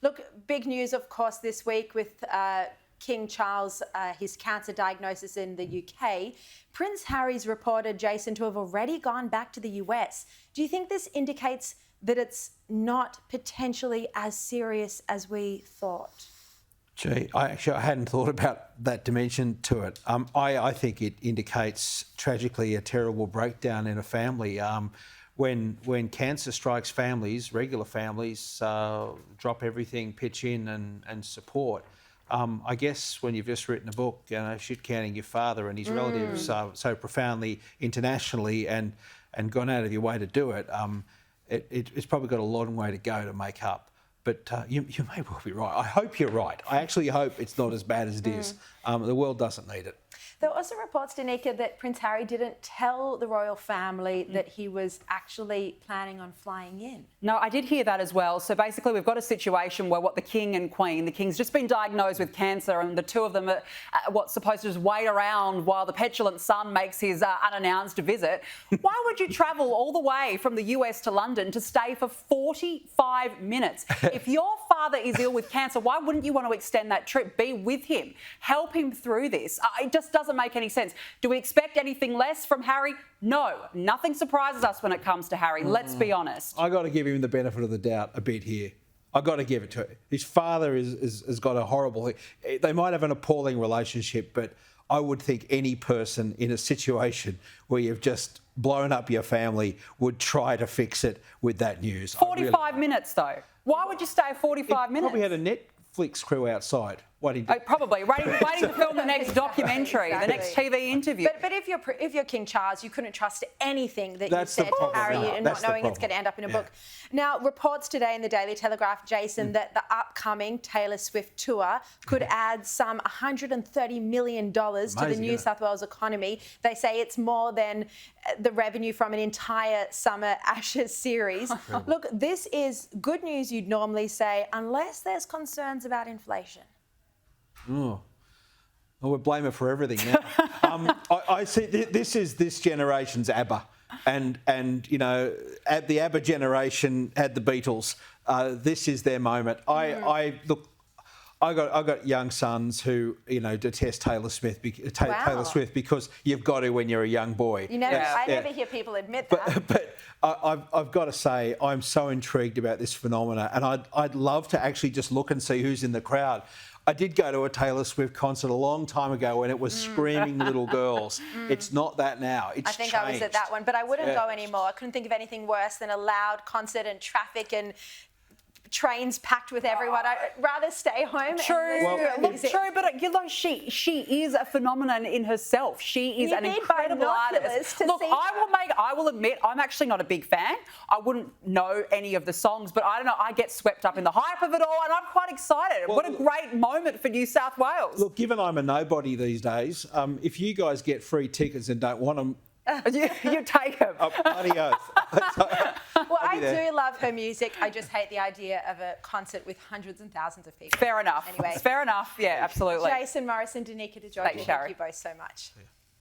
Look, big news, of course, this week with King Charles, his cancer diagnosis in the UK. Prince Harry's reported, Jason, to have already gone back to the US. Do you think this indicates that it's not potentially as serious as we thought? Gee, I hadn't thought about that dimension to it. I think it indicates, tragically, a terrible breakdown in a family. When cancer strikes families, regular families, drop everything, pitch in and support. I guess when you've just written a book, shit counting your father and his relatives so profoundly internationally and gone out of your way to do it, it's probably got a long way to go to make up. But you may well be right. I hope you're right. I actually hope it's not as bad as it is. The world doesn't need it. There were also reports, Danica, that Prince Harry didn't tell the royal family that he was actually planning on flying in. No, I did hear that as well. So basically we've got a situation where the King and Queen, the King's just been diagnosed with cancer and the two of them are supposed to just wait around while the petulant son makes his unannounced visit. Why would you travel all the way from the US to London to stay for 45 minutes? If your father is ill with cancer, why wouldn't you want to extend that trip? Be with him. Help him through this. It just doesn't make any sense. Do we expect anything less from Harry? No. Nothing surprises us when it comes to Harry. Let's be honest. I got to give him the benefit of the doubt a bit here. I got to give it to him. His father has got a horrible... They might have an appalling relationship, but I would think any person in a situation where you've just blown up your family would try to fix it with that news. 45 minutes, though. Why would you stay 45 minutes? Probably had a Netflix crew outside. Probably waiting to film the next documentary, the next TV interview. But if you're King Charles, you couldn't trust anything that you said to Harry, and not knowing it's going to end up in a book. Now, reports today in the Daily Telegraph, Jason, that the upcoming Taylor Swift tour could add some $130 million to the New South Wales economy. They say it's more than the revenue from an entire Summer Ashes series. Look, this is good news, you'd normally say, unless there's concerns about inflation. Oh, well, we blame her for everything now. I see this is this generation's ABBA, and the ABBA generation had the Beatles. This is their moment. I got young sons who detest Taylor Swift because you've got to when you're a young boy. I never hear people admit that. But I've got to say I'm so intrigued about this phenomena, and I'd love to actually just look and see who's in the crowd. I did go to a Taylor Swift concert a long time ago when it was screaming little girls. It's not that now. It's I think changed. I was at that one, but I wouldn't go anymore. I couldn't think of anything worse than a loud concert and traffic and trains packed with everyone. I'd rather stay home. True, but she is a phenomenon in herself. She is an incredible artist. Look, I will admit, I'm actually not a big fan. I wouldn't know any of the songs, but I don't know. I get swept up in the hype of it all, and I'm quite excited. What a great moment for New South Wales. Look, given I'm a nobody these days, if you guys get free tickets and don't want them, you take them. Adios. Well, I do love her music. I just hate the idea of a concert with hundreds and thousands of people. Fair enough. Anyway. Fair enough. Yeah, absolutely. Jason Morrison, Danica DeJoy, thank you both so much.